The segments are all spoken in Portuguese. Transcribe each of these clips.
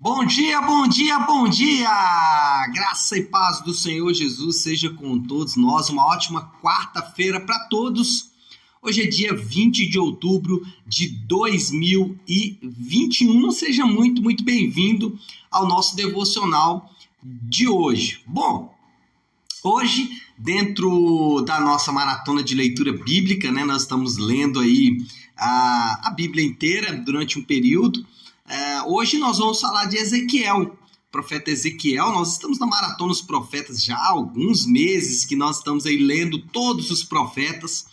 Bom dia, bom dia, bom dia! Graça e paz do Senhor Jesus seja com todos nós. Uma ótima quarta-feira para todos. Hoje é dia 20 de outubro de 2021. Seja muito bem-vindo ao nosso devocional de hoje. Bom, hoje, dentro da nossa maratona de leitura bíblica, nós estamos lendo aí a Bíblia inteira durante um período. Hoje nós vamos falar de Ezequiel, profeta Ezequiel. Nós estamos na maratona dos profetas já há alguns meses que nós estamos aí lendo todos os profetas.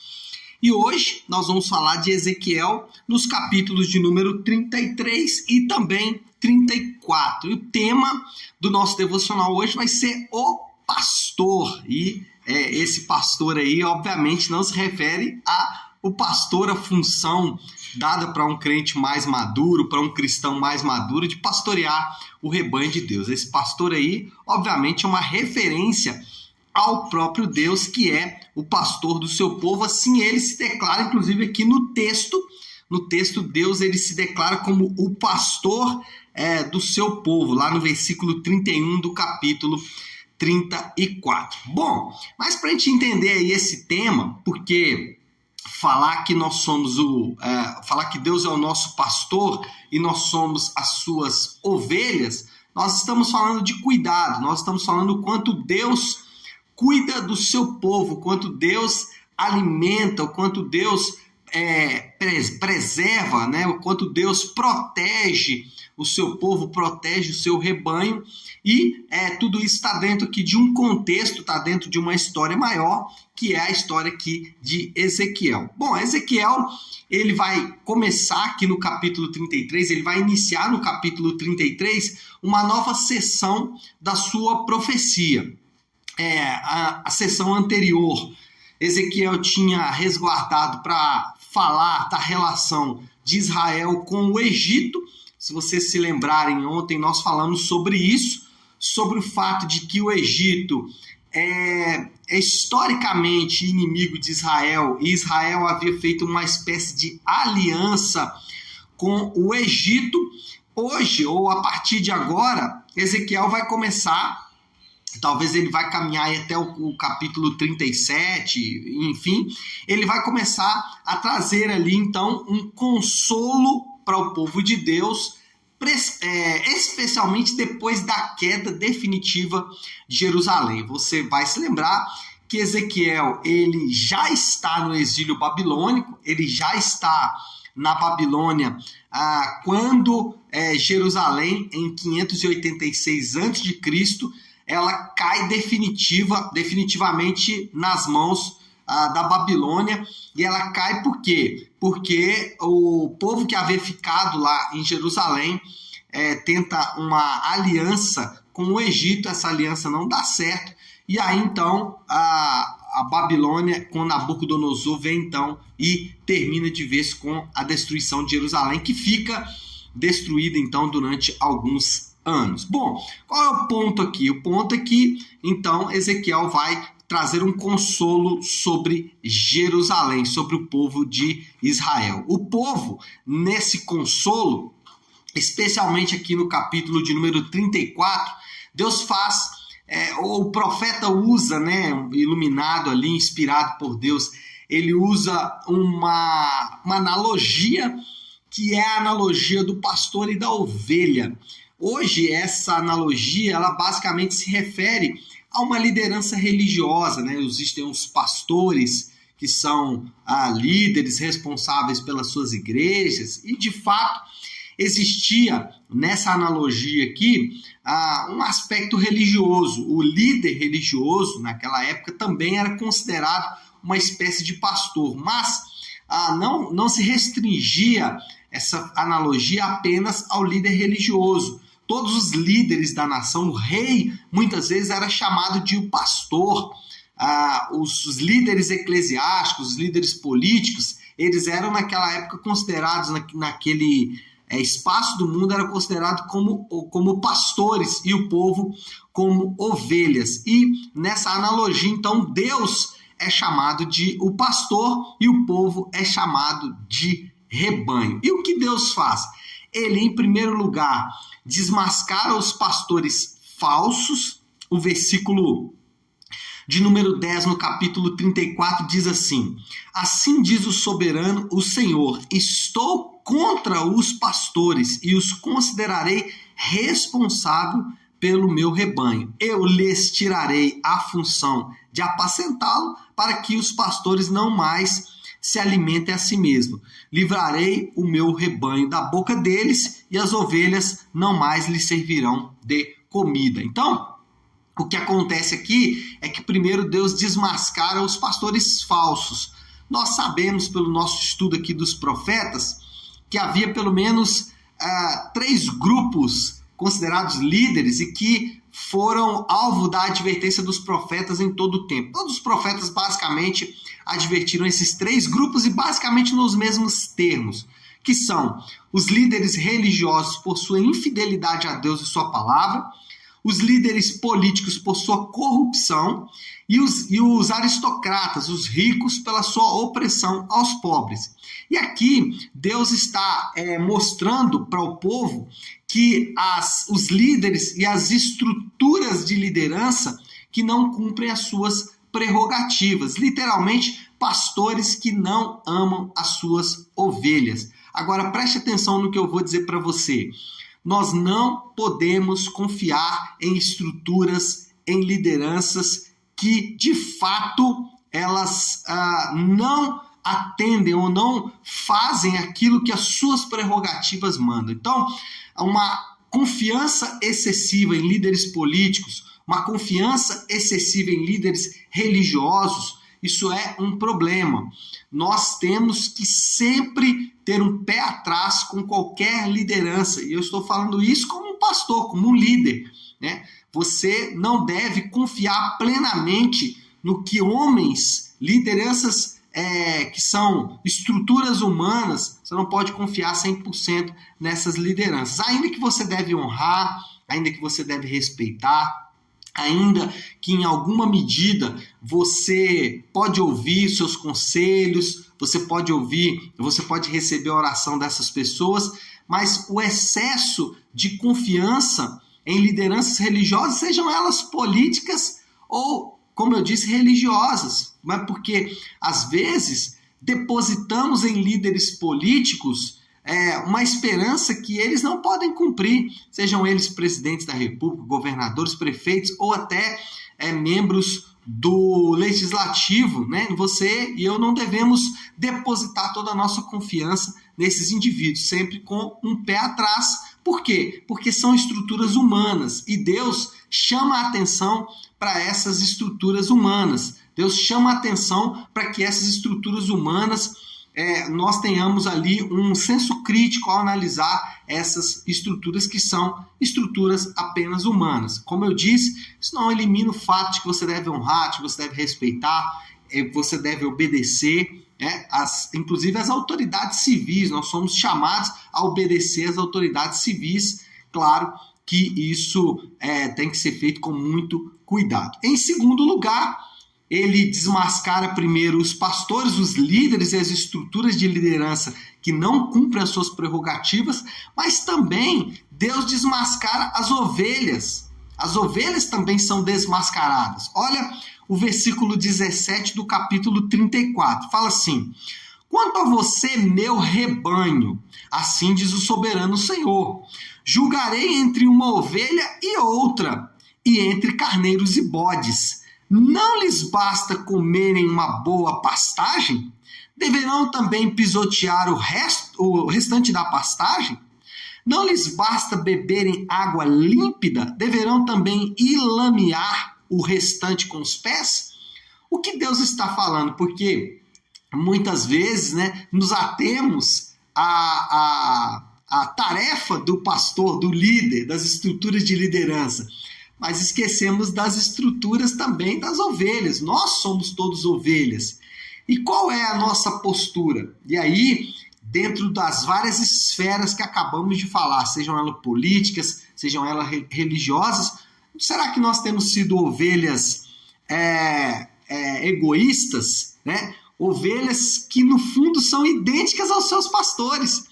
E hoje nós vamos falar de Ezequiel nos capítulos de número 33 e também 34. E o tema do nosso devocional hoje vai ser o pastor. E esse pastor aí, obviamente, não se refere ao pastor, a função dada para um crente mais maduro, para um cristão mais maduro, de pastorear o rebanho de Deus. Esse pastor aí, obviamente, é uma referência ao próprio Deus, que é o pastor do seu povo. Assim ele se declara, inclusive aqui no texto. No texto, Deus ele se declara como o pastor do seu povo, lá no versículo 31 do capítulo 34. Bom, mas para a gente entender aí esse tema, porque falar que nós somos falar que Deus é o nosso pastor e nós somos as suas ovelhas, nós estamos falando de cuidado, nós estamos falando o quanto Deus cuida do seu povo, o quanto Deus alimenta, o quanto Deus preserva, o quanto Deus protege o seu povo, protege o seu rebanho. E tudo isso está dentro aqui de um contexto, está dentro de uma história maior, que é a história aqui de Ezequiel. Bom, Ezequiel, ele vai começar aqui no capítulo 33, ele vai iniciar no capítulo 33 uma nova sessão da sua profecia. A sessão anterior, Ezequiel tinha resguardado para falar da relação de Israel com o Egito. Se vocês se lembrarem, ontem nós falamos sobre isso, sobre o fato de que o Egito é historicamente inimigo de Israel, e Israel havia feito uma espécie de aliança com o Egito. Hoje, ou a partir de agora, Ezequiel vai começar, talvez ele vai caminhar até o capítulo 37, enfim, ele vai começar a trazer ali, então, um consolo para o povo de Deus, especialmente depois da queda definitiva de Jerusalém. Você vai se lembrar que Ezequiel ele já está no exílio babilônico, ele já está na Babilônia quando Jerusalém, em 586 a.C., ela cai definitivamente nas mãos da Babilônia. E ela cai por quê? Porque o povo que havia ficado lá em Jerusalém tenta uma aliança com o Egito. Essa aliança não dá certo, e aí então a Babilônia com Nabucodonosor vem então e termina de vez com a destruição de Jerusalém, que fica destruída então durante alguns anos. Bom, qual é o ponto aqui? O ponto é que então Ezequiel vai trazer um consolo sobre Jerusalém, sobre o povo de Israel. O povo, nesse consolo, especialmente aqui no capítulo de número 34, Deus faz, o profeta usa, iluminado ali, inspirado por Deus, ele usa uma analogia, que é a analogia do pastor e da ovelha. Hoje, essa analogia, ela basicamente se refere a uma liderança religiosa, Existem os pastores que são líderes responsáveis pelas suas igrejas, e de fato existia nessa analogia aqui um aspecto religioso. O líder religioso naquela época também era considerado uma espécie de pastor, mas não se restringia essa analogia apenas ao líder religioso. Todos os líderes da nação, o rei, muitas vezes era chamado de o pastor. Os líderes eclesiásticos, os líderes políticos, eles eram naquela época considerados, naquele espaço do mundo, eram considerados como pastores, e o povo como ovelhas. E nessa analogia, então, Deus é chamado de o pastor e o povo é chamado de rebanho. E o que Deus faz? Ele, em primeiro lugar, desmascara os pastores falsos. O versículo de número 10, no capítulo 34, diz assim: assim diz o soberano, o Senhor, estou contra os pastores e os considerarei responsável pelo meu rebanho. Eu lhes tirarei a função de apacentá-lo, para que os pastores não mais se alimentem a si mesmos. Livrarei o meu rebanho da boca deles, e as ovelhas não mais lhes servirão de comida. Então, o que acontece aqui é que primeiro Deus desmascara os pastores falsos. Nós sabemos, pelo nosso estudo aqui dos profetas, que havia pelo menos 3 grupos considerados líderes e que foram alvo da advertência dos profetas em todo o tempo. Todos os profetas basicamente advertiram esses 3 grupos e basicamente nos mesmos termos, que são os líderes religiosos por sua infidelidade a Deus e sua palavra, os líderes políticos por sua corrupção e os aristocratas, os ricos, pela sua opressão aos pobres. E aqui Deus está mostrando para o povo que os líderes e as estruturas de liderança que não cumprem as suas prerrogativas, literalmente pastores que não amam as suas ovelhas. Agora preste atenção no que eu vou dizer para você. Nós não podemos confiar em estruturas, em lideranças que, de fato, elas não atendem ou não fazem aquilo que as suas prerrogativas mandam. Então, uma confiança excessiva em líderes políticos, uma confiança excessiva em líderes religiosos, isso é um problema. Nós temos que sempre ter um pé atrás com qualquer liderança. E eu estou falando isso como um pastor, como um líder, né? Você não deve confiar plenamente no que homens, lideranças que são estruturas humanas, você não pode confiar 100% nessas lideranças. Ainda que você deve honrar, ainda que você deve respeitar, ainda que em alguma medida você pode ouvir seus conselhos, você pode receber a oração dessas pessoas, mas o excesso de confiança em lideranças religiosas, sejam elas políticas ou, como eu disse, religiosas, mas porque às vezes depositamos em líderes políticos uma esperança que eles não podem cumprir, sejam eles presidentes da República, governadores, prefeitos ou até membros do legislativo, né? Você e eu não devemos depositar toda a nossa confiança nesses indivíduos, sempre com um pé atrás. Por quê? Porque são estruturas humanas e Deus chama a atenção para essas estruturas humanas. Deus chama a atenção para que essas estruturas humanas nós tenhamos ali um senso crítico ao analisar essas estruturas que são estruturas apenas humanas. Como eu disse, isso não elimina o fato de que você deve honrar, de que você deve respeitar, você deve obedecer, inclusive as autoridades civis. Nós somos chamados a obedecer às autoridades civis. Claro que isso tem que ser feito com muito cuidado. Em segundo lugar, ele desmascara primeiro os pastores, os líderes e as estruturas de liderança que não cumprem as suas prerrogativas, mas também Deus desmascara as ovelhas. As ovelhas também são desmascaradas. Olha o versículo 17 do capítulo 34. Fala assim: quanto a você, meu rebanho, assim diz o soberano Senhor, julgarei entre uma ovelha e outra, e entre carneiros e bodes. Não lhes basta comerem uma boa pastagem? Deverão também pisotear o restante da pastagem? Não lhes basta beberem água límpida? Deverão também ilamear o restante com os pés? O que Deus está falando? Porque muitas vezes, nos atemos à tarefa do pastor, do líder, das estruturas de liderança, mas esquecemos das estruturas também das ovelhas. Nós somos todos ovelhas. E qual é a nossa postura? E aí, dentro das várias esferas que acabamos de falar, sejam elas políticas, sejam elas religiosas, será que nós temos sido ovelhas egoístas, né? Ovelhas que no fundo são idênticas aos seus pastores.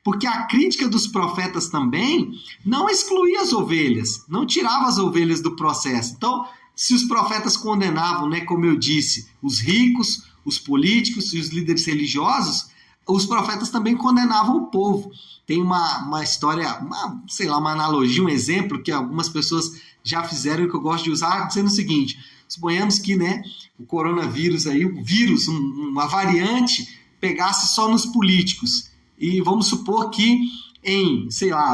Porque a crítica dos profetas também não excluía as ovelhas, não tirava as ovelhas do processo. Então, se os profetas condenavam, né, como eu disse, os ricos, os políticos e os líderes religiosos, os profetas também condenavam o povo. Tem uma história, uma analogia, um exemplo que algumas pessoas já fizeram e que eu gosto de usar, dizendo o seguinte: suponhamos que, né, o coronavírus, aí, um vírus, uma variante, pegasse só nos políticos. E vamos supor que em,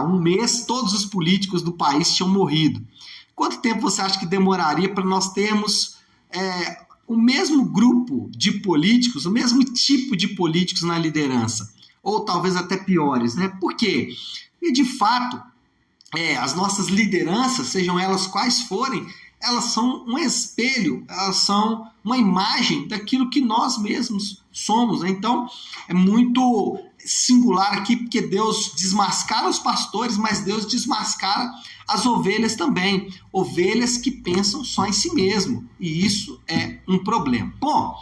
um mês, todos os políticos do país tinham morrido. Quanto tempo você acha que demoraria para nós termos o mesmo grupo de políticos, o mesmo tipo de políticos na liderança? Ou talvez até piores, né? Por quê? E de fato, as nossas lideranças, sejam elas quais forem, elas são um espelho, elas são uma imagem daquilo que nós mesmos somos, né? Então, é muito singular aqui, porque Deus desmascara os pastores, mas Deus desmascara as ovelhas também. Ovelhas que pensam só em si mesmo. E isso é um problema. Bom,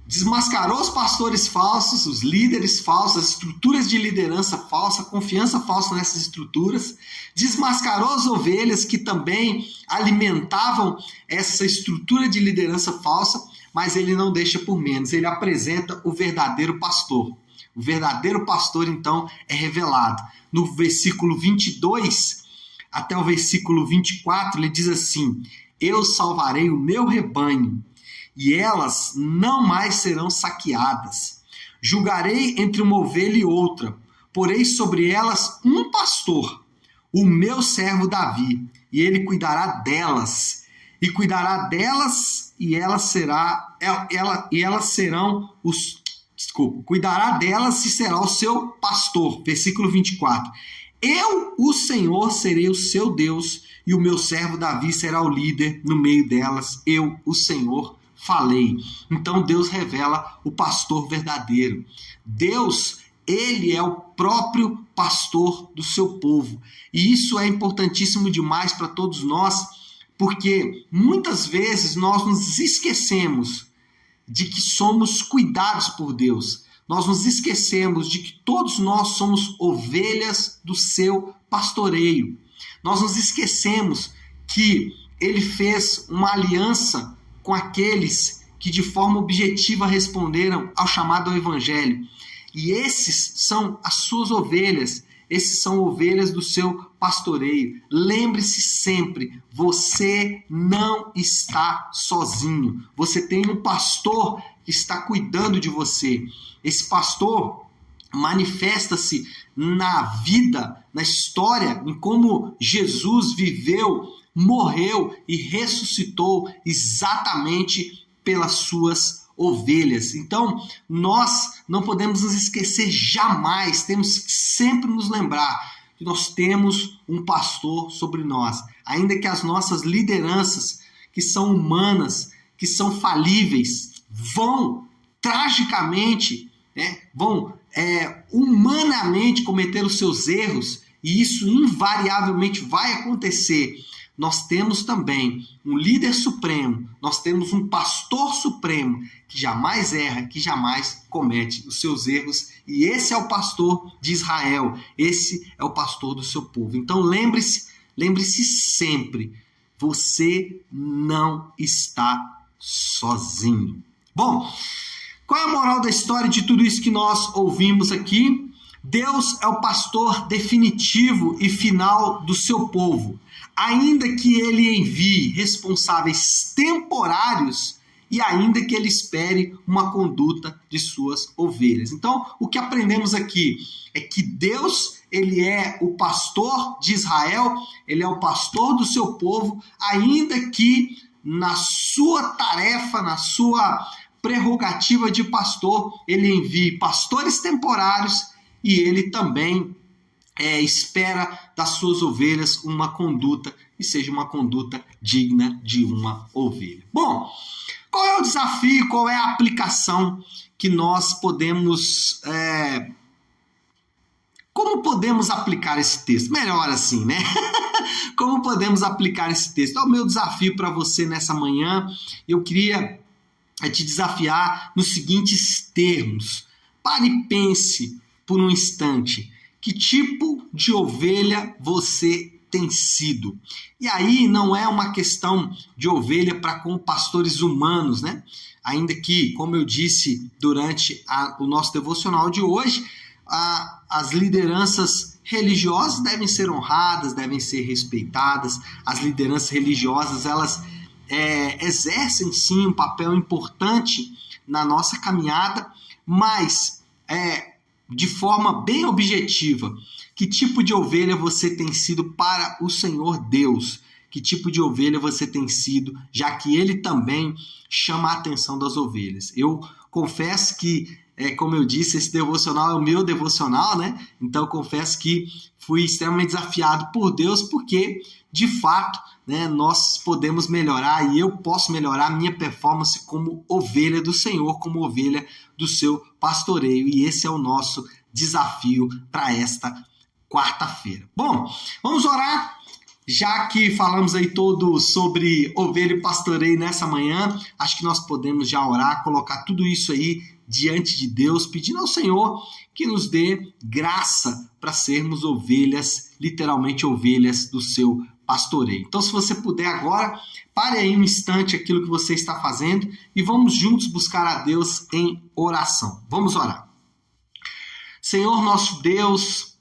desmascarou os pastores falsos, os líderes falsos, as estruturas de liderança falsa, confiança falsa nessas estruturas. Desmascarou as ovelhas que também alimentavam essa estrutura de liderança falsa, mas ele não deixa por menos. Ele apresenta o verdadeiro pastor. O verdadeiro pastor, então, é revelado. No versículo 22 até o versículo 24, ele diz assim: eu salvarei o meu rebanho, e elas não mais serão saqueadas. Julgarei entre uma ovelha e outra, porei sobre elas um pastor, o meu servo Davi, e ele cuidará delas, e cuidará delas e será o seu pastor. Versículo 24. Eu, o Senhor, serei o seu Deus, e o meu servo Davi será o líder no meio delas. Eu, o Senhor, falei. Então Deus revela o pastor verdadeiro. Deus, ele é o próprio pastor do seu povo. E isso é importantíssimo demais para todos nós, porque muitas vezes nós nos esquecemos de que somos cuidados por Deus. Nós nos esquecemos de que todos nós somos ovelhas do seu pastoreio. Nós nos esquecemos que ele fez uma aliança com aqueles que de forma objetiva responderam ao chamado ao evangelho. E esses são as suas ovelhas, esses são ovelhas do seu pastoreio. Lembre-se sempre, você não está sozinho. Você tem um pastor que está cuidando de você. Esse pastor manifesta-se na vida, na história, em como Jesus viveu, morreu e ressuscitou exatamente pelas suas ovelhas. Então, nós não podemos nos esquecer jamais, temos que sempre nos lembrar que nós temos um pastor sobre nós. Ainda que as nossas lideranças, que são humanas, que são falíveis, vão tragicamente, vão humanamente cometer os seus erros, e isso invariavelmente vai acontecer. Nós temos também um líder supremo, nós temos um pastor supremo que jamais erra, que jamais comete os seus erros, e esse é o pastor de Israel, esse é o pastor do seu povo. Então lembre-se sempre, você não está sozinho. Bom, qual é a moral da história de tudo isso que nós ouvimos aqui? Deus é o pastor definitivo e final do seu povo, ainda que ele envie responsáveis temporários e ainda que ele espere uma conduta de suas ovelhas. Então, o que aprendemos aqui é que Deus, ele é o pastor de Israel, ele é o pastor do seu povo, ainda que na sua tarefa, na sua prerrogativa de pastor, ele envie pastores temporários e ele também espera das suas ovelhas uma conduta que seja uma conduta digna de uma ovelha. Bom, qual é o desafio, qual é a aplicação que nós podemos... Como podemos aplicar esse texto? Melhor assim, né? Como podemos aplicar esse texto? É o meu desafio para você nessa manhã. Eu queria te desafiar nos seguintes termos. Pare e pense por um instante Que tipo de ovelha você tem sido? E aí não é uma questão de ovelha para com pastores humanos, né? Ainda que, como eu disse durante o nosso devocional de hoje, as lideranças religiosas devem ser honradas, devem ser respeitadas. As lideranças religiosas, elas exercem sim um papel importante na nossa caminhada, mas de forma bem objetiva, que tipo de ovelha você tem sido para o Senhor Deus? Que tipo de ovelha você tem sido, já que Ele também chama a atenção das ovelhas? Eu confesso que, como eu disse, esse devocional é o meu devocional, né? Então eu confesso que fui extremamente desafiado por Deus, porque, de fato, né, nós podemos melhorar e eu posso melhorar a minha performance como ovelha do Senhor, como ovelha do seu pastoreio. E esse é o nosso desafio para esta quarta-feira. Bom, vamos orar. Já que falamos aí todo sobre ovelha e pastoreio nessa manhã, acho que nós podemos já orar, colocar tudo isso aí diante de Deus, pedindo ao Senhor que nos dê graça para sermos ovelhas, literalmente ovelhas do seu pastoreio. Então, se você puder agora, pare aí um instante aquilo que você está fazendo e vamos juntos buscar a Deus em oração. Vamos orar. Senhor nosso Deus,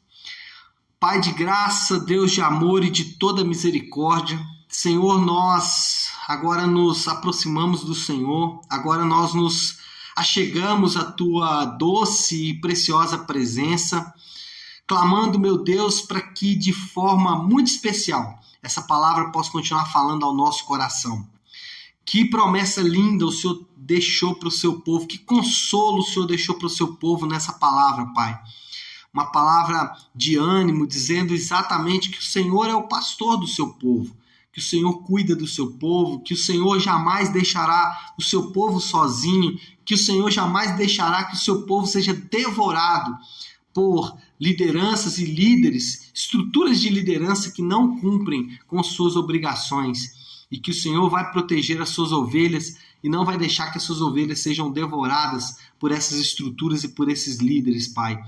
Pai de graça, Deus de amor e de toda misericórdia, Senhor, nós agora nos aproximamos do Senhor, agora nós nos achegamos à Tua doce e preciosa presença, clamando, meu Deus, para que de forma muito especial essa palavra possa continuar falando ao nosso coração. Que promessa linda o Senhor deixou para o seu povo, que consolo o Senhor deixou para o seu povo nessa palavra, Pai. Uma palavra de ânimo, dizendo exatamente que o Senhor é o pastor do seu povo, que o Senhor cuida do seu povo, que o Senhor jamais deixará o seu povo sozinho, que o Senhor jamais deixará que o seu povo seja devorado por lideranças e líderes, estruturas de liderança que não cumprem com suas obrigações, e que o Senhor vai proteger as suas ovelhas e não vai deixar que as suas ovelhas sejam devoradas por essas estruturas e por esses líderes, Pai.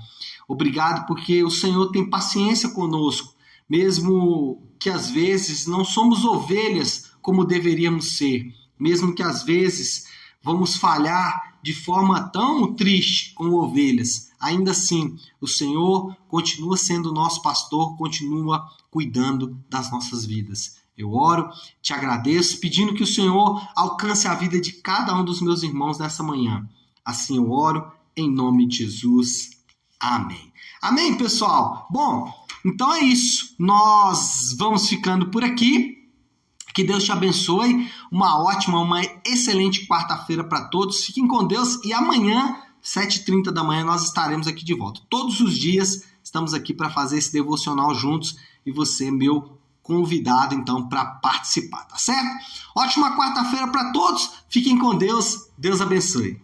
Obrigado porque o Senhor tem paciência conosco, mesmo que às vezes não somos ovelhas como deveríamos ser, mesmo que às vezes vamos falhar de forma tão triste como ovelhas. Ainda assim, o Senhor continua sendo nosso pastor, continua cuidando das nossas vidas. Eu oro, te agradeço, pedindo que o Senhor alcance a vida de cada um dos meus irmãos nessa manhã. Assim eu oro, em nome de Jesus. Amém. Amém, pessoal? Bom, então é isso. Nós vamos ficando por aqui. Que Deus te abençoe. Uma ótima, uma excelente quarta-feira para todos. Fiquem com Deus e amanhã, 7h30 da manhã, nós estaremos aqui de volta. Todos os dias estamos aqui para fazer esse devocional juntos e você, meu convidado, então, para participar, tá certo? Ótima quarta-feira para todos. Fiquem com Deus. Deus abençoe.